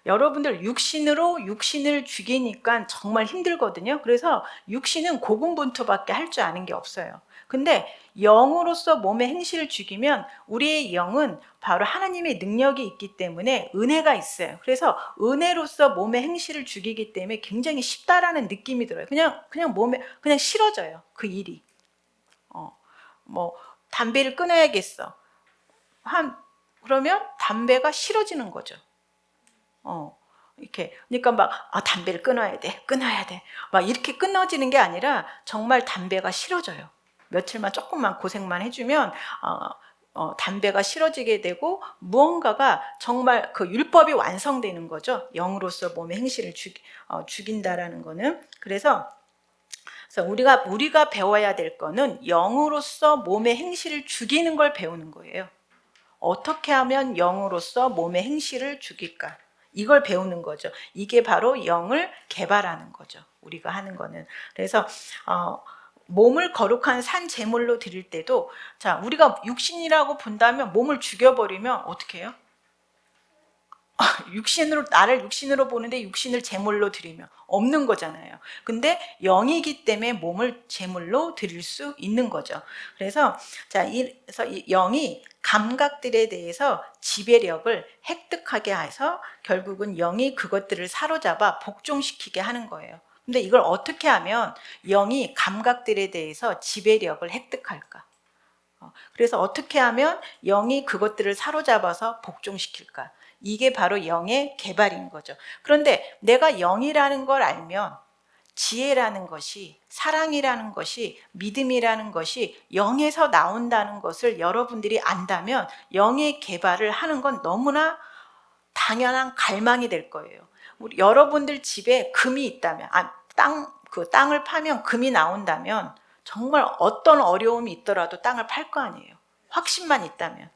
여러분들 육신을 죽이니까 정말 힘들거든요. 그래서 육신은 고군분투밖에 할 줄 아는 게 없어요. 근데 영으로서 몸의 행실을 죽이면 우리의 영은 바로 하나님의 능력이 있기 때문에 은혜가 있어요. 그래서 은혜로서 몸의 행실을 죽이기 때문에 굉장히 쉽다라는 느낌이 들어요. 그냥 몸에 그냥 싫어져요, 그 일이. 뭐 담배를 끊어야겠어. 그러면 담배가 싫어지는 거죠. 이렇게. 그러니까 막 담배를 끊어야 돼. 막 이렇게 끊어지는 게 아니라 정말 담배가 싫어져요. 며칠만 조금만 고생만 해주면 담배가 싫어지게 되고 무언가가 정말 그 율법이 완성되는 거죠. 영으로서 몸의 행실을 죽인다라는 거는. 그래서 우리가 배워야 될 거는 영으로서 몸의 행실을 죽이는 걸 배우는 거예요. 어떻게 하면 영으로서 몸의 행실을 죽일까? 이걸 배우는 거죠. 이게 바로 영을 개발하는 거죠. 우리가 하는 거는. 그래서 몸을 거룩한 산 제물로 드릴 때도, 자, 우리가 육신이라고 본다면 몸을 죽여버리면 어떻게 해요? 나를 육신으로 보는데 육신을 제물로 드리면 없는 거잖아요. 근데 영이기 때문에 몸을 제물로 드릴 수 있는 거죠. 그래서 이 영이 감각들에 대해서 지배력을 획득하게 해서 결국은 영이 그것들을 사로잡아 복종시키게 하는 거예요. 근데 이걸 어떻게 하면 영이 감각들에 대해서 지배력을 획득할까? 그래서 어떻게 하면 영이 그것들을 사로잡아서 복종시킬까? 이게 바로 영의 개발인 거죠. 그런데 내가 영이라는 걸 알면 지혜라는 것이, 사랑이라는 것이, 믿음이라는 것이 영에서 나온다는 것을 여러분들이 안다면 영의 개발을 하는 건 너무나 당연한 갈망이 될 거예요. 여러분들 집에 금이 있다면, 땅을 파면 금이 나온다면 정말 어떤 어려움이 있더라도 땅을 팔 거 아니에요. 확신만 있다면.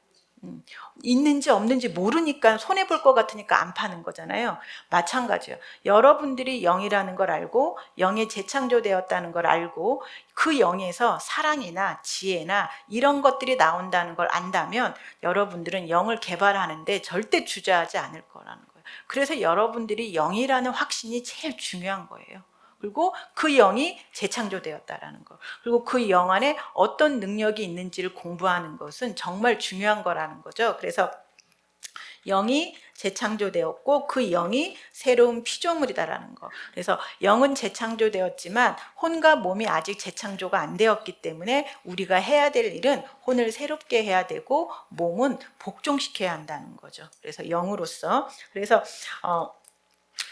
있는지 없는지 모르니까 손해볼 것 같으니까 안 파는 거잖아요. 마찬가지예요. 여러분들이 영이라는 걸 알고 영에 재창조되었다는 걸 알고 그 영에서 사랑이나 지혜나 이런 것들이 나온다는 걸 안다면 여러분들은 영을 개발하는데 절대 주저하지 않을 거라는 거예요. 그래서 여러분들이 영이라는 확신이 제일 중요한 거예요. 그리고 그 영이 재창조되었다라는 거, 그리고 그 영 안에 어떤 능력이 있는지를 공부하는 것은 정말 중요한 거라는 거죠. 그래서 영이 재창조되었고 그 영이 새로운 피조물이다라는 거. 그래서 영은 재창조되었지만 혼과 몸이 아직 재창조가 안 되었기 때문에 우리가 해야 될 일은 혼을 새롭게 해야 되고 몸은 복종시켜야 한다는 거죠. 그래서 영으로서 그래서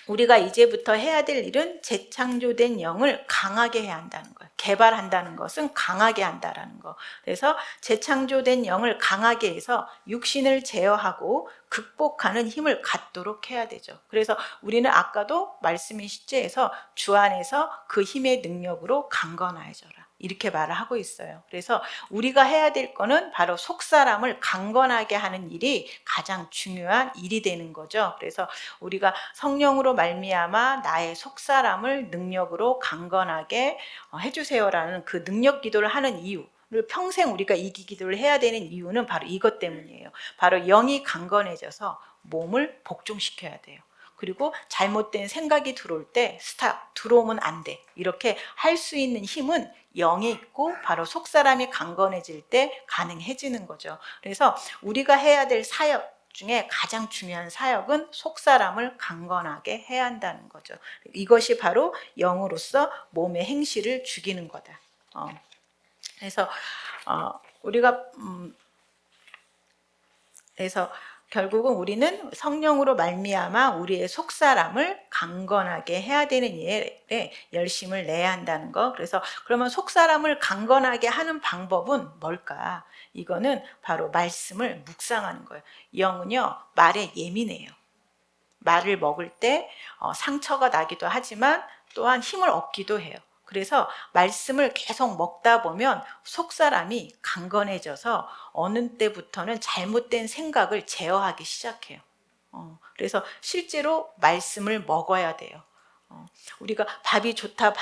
우리가 이제부터 해야 될 일은 재창조된 영을 강하게 해야 한다는 거예요. 개발한다는 것은 강하게 한다라는 거. 그래서 재창조된 영을 강하게 해서 육신을 제어하고 극복하는 힘을 갖도록 해야 되죠. 그래서 우리는 아까도 말씀이 십제에서 주 안에서 그 힘의 능력으로 강건하여져라, 이렇게 말을 하고 있어요. 그래서 우리가 해야 될 거는 바로 속사람을 강건하게 하는 일이 가장 중요한 일이 되는 거죠. 그래서 우리가 성령으로 말미암아 나의 속사람을 능력으로 강건하게 해주세요라는 그 능력 기도를 하는 이유를 평생 우리가 이 기도를 해야 되는 이유는 바로 이것 때문이에요. 바로 영이 강건해져서 몸을 복종시켜야 돼요. 그리고 잘못된 생각이 들어올 때 스탑, 들어오면 안 돼, 이렇게 할 수 있는 힘은 영에 있고 바로 속사람이 강건해질 때 가능해지는 거죠. 그래서 우리가 해야 될 사역 중에 가장 중요한 사역은 속사람을 강건하게 해야 한다는 거죠. 이것이 바로 영으로서 몸의 행실을 죽이는 거다. 그래서 우리가 그래서 결국은 우리는 성령으로 말미암아 우리의 속사람을 강건하게 해야 되는 일에 열심을 내야 한다는 거. 그래서 그러면 속사람을 강건하게 하는 방법은 뭘까? 이거는 바로 말씀을 묵상하는 거예요. 영은요, 말에 예민해요. 말을 먹을 때 상처가 나기도 하지만 또한 힘을 얻기도 해요. 그래서 말씀을 계속 먹다 보면 속사람이 강건해져서 어느 때부터는 잘못된 생각을 제어하기 시작해요. 그래서 실제로 말씀을 먹어야 돼요. 우리가 밥이 좋다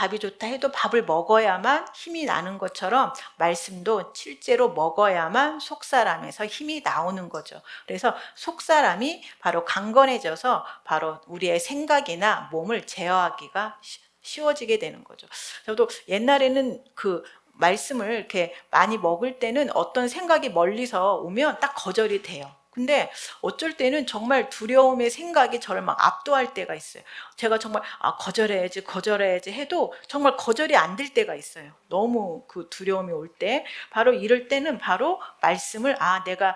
해도 밥을 먹어야만 힘이 나는 것처럼 말씀도 실제로 먹어야만 속사람에서 힘이 나오는 거죠. 그래서 속사람이 바로 강건해져서 바로 우리의 생각이나 몸을 제어하기가 쉬워지게 되는 거죠. 저도 옛날에는 그 말씀을 이렇게 많이 먹을 때는 어떤 생각이 멀리서 오면 딱 거절이 돼요. 근데 어쩔 때는 정말 두려움의 생각이 저를 막 압도할 때가 있어요. 제가 정말 거절해야지 해도 정말 거절이 안 될 때가 있어요. 너무 그 두려움이 올 때. 바로 이럴 때는 바로 말씀을 내가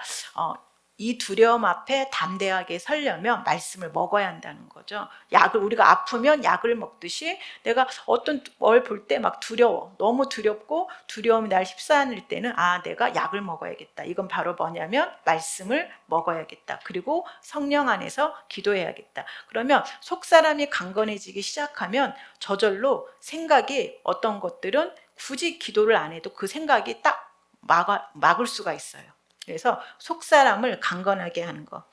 이 두려움 앞에 담대하게 서려면 말씀을 먹어야 한다는 거죠. 우리가 아프면 약을 먹듯이 내가 어떤 뭘 볼 때 막 두려워, 너무 두렵고 두려움이 날 휩싸일 때는 내가 약을 먹어야겠다. 이건 바로 뭐냐면 말씀을 먹어야겠다. 그리고 성령 안에서 기도해야겠다. 그러면 속사람이 강건해지기 시작하면 저절로 생각이, 어떤 것들은 굳이 기도를 안 해도 그 생각이 딱 막을 수가 있어요. 그래서 속사람을 강건하게 하는 거.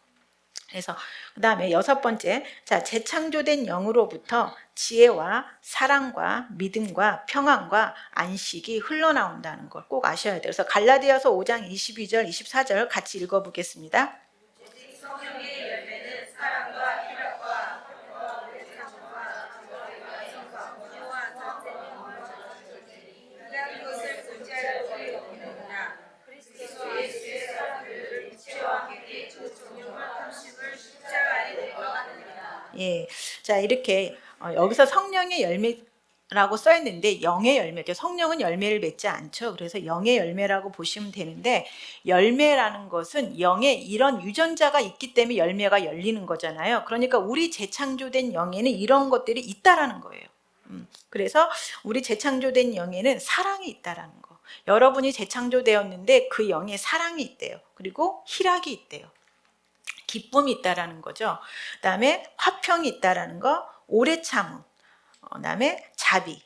그래서 그 다음에 6번째, 재창조된 영으로부터 지혜와 사랑과 믿음과 평안과 안식이 흘러나온다는 걸 꼭 아셔야 돼요. 그래서 갈라디아서 5장 22절 24절 같이 읽어보겠습니다. 성령의 열매는 사랑과 희락과 평화와 정과 공평한 이런 것을 존재할 수 없느냐. 그리스도 예수의 사랑을 이체와 함께 그 존경과 탐심을 십자가 안에 내려가느니라. 예, 자 이렇게 여기서 성령의 열매라고 써 있는데 영의 열매죠. 성령은 열매를 맺지 않죠. 그래서 영의 열매라고 보시면 되는데, 열매라는 것은 영에 이런 유전자가 있기 때문에 열매가 열리는 거잖아요. 그러니까 우리 재창조된 영에는 이런 것들이 있다라는 거예요. 그래서 우리 재창조된 영에는 사랑이 있다라는 거. 여러분이 재창조되었는데 그 영에 사랑이 있대요. 그리고 희락이 있대요. 기쁨이 있다라는 거죠. 그다음에 화평이 있다라는 거, 오래 참음, 그다음에 자비,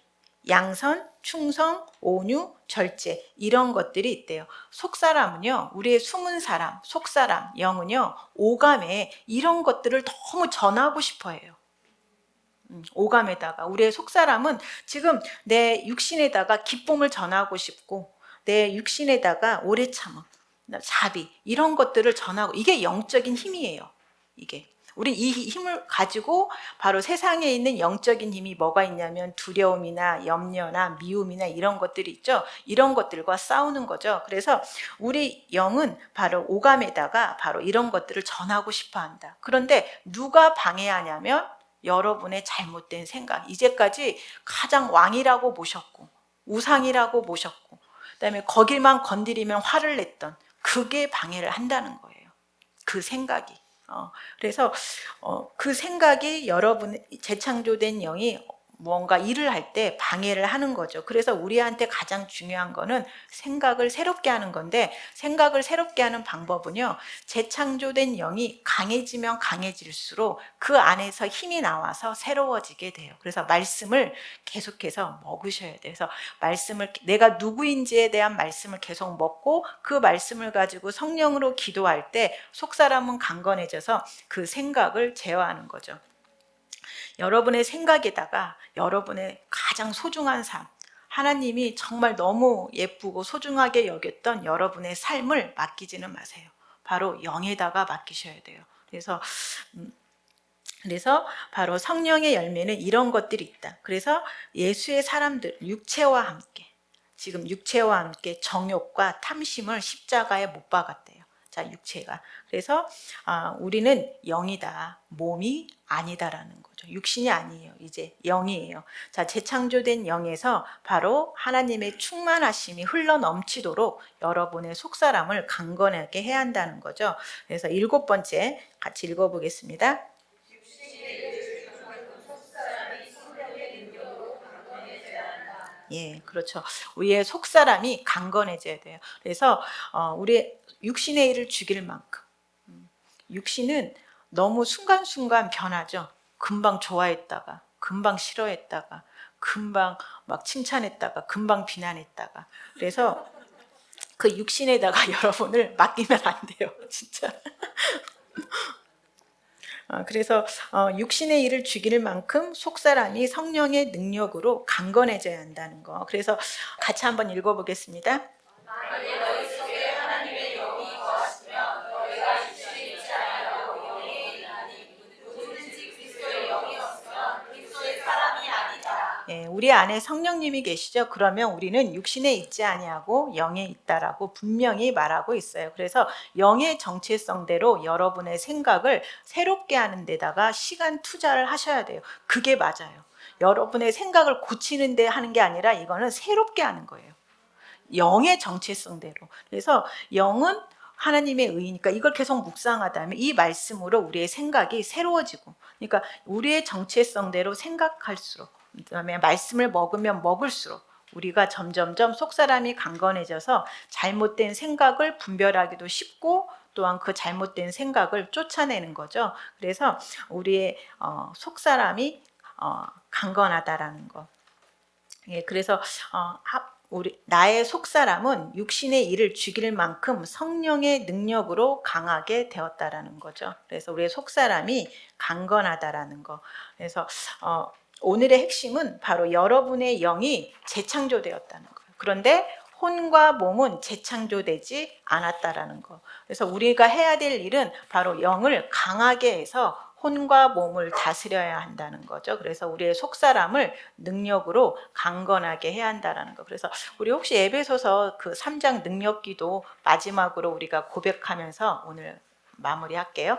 양선, 충성, 온유, 절제, 이런 것들이 있대요. 속사람은요, 우리의 숨은 사람, 속사람, 영은요, 오감에 이런 것들을 너무 전하고 싶어 해요. 오감에다가 우리의 속사람은 지금 내 육신에다가 기쁨을 전하고 싶고, 내 육신에다가 오래 참음, 자비, 이런 것들을 전하고, 이게 영적인 힘이에요. 이게. 우리 이 힘을 가지고 바로 세상에 있는 영적인 힘이 뭐가 있냐면 두려움이나 염려나 미움이나 이런 것들이 있죠. 이런 것들과 싸우는 거죠. 그래서 우리 영은 바로 오감에다가 바로 이런 것들을 전하고 싶어 한다. 그런데 누가 방해하냐면 여러분의 잘못된 생각. 이제까지 가장 왕이라고 모셨고 우상이라고 모셨고 그다음에 거기만 건드리면 화를 냈던 그게 방해를 한다는 거예요. 그 생각이. 그래서 그 생각이 여러분 재창조된 영이 뭔가 일을 할 때 방해를 하는 거죠. 그래서 우리한테 가장 중요한 거는 생각을 새롭게 하는 건데 생각을 새롭게 하는 방법은요. 재창조된 영이 강해지면 강해질수록 그 안에서 힘이 나와서 새로워지게 돼요. 그래서 말씀을 계속해서 먹으셔야 돼요. 그래서 말씀을 내가 누구인지에 대한 말씀을 계속 먹고 그 말씀을 가지고 성령으로 기도할 때 속사람은 강건해져서 그 생각을 제어하는 거죠. 여러분의 생각에다가 여러분의 가장 소중한 삶, 하나님이 정말 너무 예쁘고 소중하게 여겼던 여러분의 삶을 맡기지는 마세요. 바로 영에다가 맡기셔야 돼요. 그래서 바로 성령의 열매는 이런 것들이 있다. 그래서 예수의 사람들, 육체와 함께 지금 육체와 함께 정욕과 탐심을 십자가에 못 박았대요. 자, 육체가. 그래서 우리는 영이다. 몸이 아니다라는 거죠. 육신이 아니에요. 이제 영이에요. 자, 재창조된 영에서 바로 하나님의 충만하심이 흘러 넘치도록 여러분의 속사람을 강건하게 해야 한다는 거죠. 그래서 7번째 같이 읽어보겠습니다. 예, 그렇죠. 우리의 속사람이 강건해져야 돼요. 그래서 우리 육신의 일을 죽일 만큼 육신은 너무 순간순간 변하죠. 금방 좋아했다가 금방 싫어했다가 금방 막 칭찬했다가 금방 비난했다가 그래서 그 육신에다가 여러분을 맡기면 안 돼요. 진짜. 그래서 육신의 일을 죽일 만큼 속사람이 성령의 능력으로 강건해져야 한다는 거. 그래서 같이 한번 읽어보겠습니다. 예, 우리 안에 성령님이 계시죠. 그러면 우리는 육신에 있지 아니하고 영에 있다라고 분명히 말하고 있어요. 그래서 영의 정체성대로 여러분의 생각을 새롭게 하는 데다가 시간 투자를 하셔야 돼요. 그게 맞아요. 여러분의 생각을 고치는 데 하는 게 아니라 이거는 새롭게 하는 거예요. 영의 정체성대로. 그래서 영은 하나님의 의니까 이걸 계속 묵상하다면 이 말씀으로 우리의 생각이 새로워지고, 그러니까 우리의 정체성대로 생각할수록, 그다음에 말씀을 먹으면 먹을수록 우리가 점점점 속사람이 강건해져서 잘못된 생각을 분별하기도 쉽고 또한 그 잘못된 생각을 쫓아내는 거죠. 그래서 우리의 속사람이 강건하다라는 거. 예, 그래서 나의 속사람은 육신의 일을 죽일 만큼 성령의 능력으로 강하게 되었다라는 거죠. 그래서 우리의 속사람이 강건하다라는 거. 그래서 오늘의 핵심은 바로 여러분의 영이 재창조되었다는 거예요. 그런데 혼과 몸은 재창조되지 않았다라는 거. 그래서 우리가 해야 될 일은 바로 영을 강하게 해서 혼과 몸을 다스려야 한다는 거죠. 그래서 우리의 속사람을 능력으로 강건하게 해야 한다는 거. 그래서 우리 혹시 에베소서 그 3장 능력기도 마지막으로 우리가 고백하면서 오늘 마무리할게요.